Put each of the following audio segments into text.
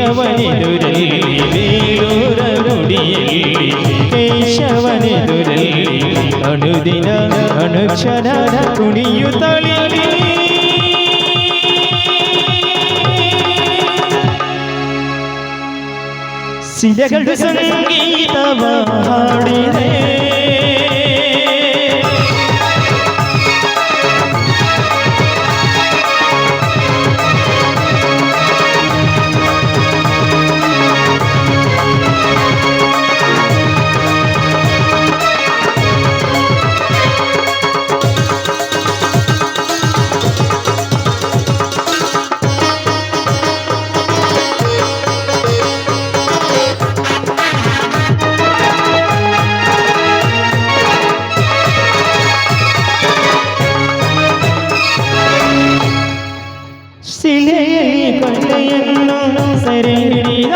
ಕೇಶವನೆದುರಲ್ಲಿ ಬೇಲೂರ ಗುಡಿಯಲ್ಲಿ ಕೇಶವನೆದುರಲ್ಲಿ ಅನುದಿನ ಅನುಕ್ಷಣ ಕುಣಿಯುತ್ತಲೇ ಸಿಲೆಗಳು ಸಂಗೀತವ ಹಾಡಿದೆ ಶಿಲೆಯಲ್ಲಿ ಕೊಲ್ಲೆಯನ್ನು ಸೆರೆ ಹಿಡಿದ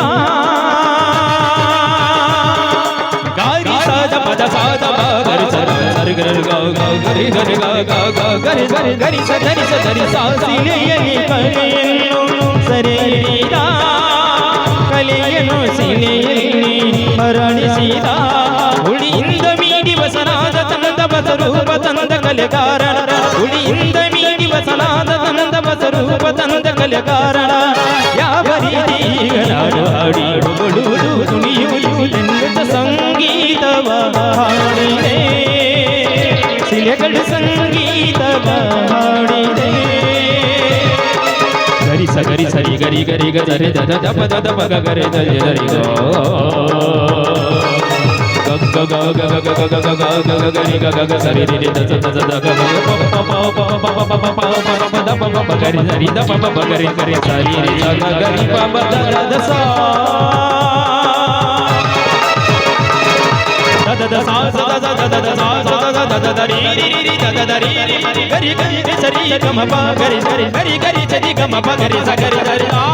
ಗಾರಿ ಸಾದ ಪದ ಸಾದ ಗರಿ ಸರಿ ಗರಿ ಗರಿ ಗರಿ ಗರಿ ಗರಿ ಗರಿ ಸರಿ ಸರಿ ಸಾ ಶಿಲೆಯಲ್ಲಿ ಕಲೆಯನ್ನು ಸೆರೆ ಹಿಡಿದ ಕಲೆಯನ್ನು ಶಿಲೆಯಲ್ಲಿ ಹರಣಿಸಿದ ಹುಳಿಯಿಂದ ಮೀಡಿ ವಸನಾದ ತಂದ ಬಸರೂಪ ತಂದ ಕಲೆಗಾರನ ಹುಳಿಯಿಂದ ಮೀಡಿ ವಸನಾದ ತಂದ ಬಸರೂಪ ತಂದ ಕಲೆಗಾರನ ಯಾವ ರೀತಿ ನಾಡು ಹಾಡಿಡುವುದು ತುಣಿಯುವುದು ಸಂಗೀತವ ಹಾಡಿದೆ ಶಿಲೆಗಳು ಸಂಗೀತವ ಹಾಡಿದೆ ಗರಿ ಸರಿ ಸರಿ ಗರಿ ಗರಿ ಗರಿ ದದ ದಪ ದದ ಪಗ ಗರಿ ದರಿ ಗರಿ ಗೋ ಗ ಗ ಗ ಗ ಗ ಗ ಗ ಗ ಗ ಗರಿ ಗ ಗ ಗ ಸರಿ ರಿ ದ ದ ದ ದ ಗ ಗ ಪ ಪ ಪ ಪ ಪ ಪ ಪ ಪ ಪ ದ ಪ ಪ ಗರಿ ಸರಿ ದ ಪ ಪ ಗರಿ ಗರಿ ಸರಿ ರಿ ದ ಗ ಗರಿ ಪ ಪ the the saw the the saw the the the the saw the the the ರಿ ರಿ ರಿ ದ ದ ದ ರಿ ಗರಿ ಗರಿ ಸರಿ ಗ ಮ ಪ ಗರಿ ಸರಿ ಗರಿ ಗರಿ ಸರಿ ಗ ಮ ಪ ಗರಿ ಸ ಗರಿ ಸರಿ ಆ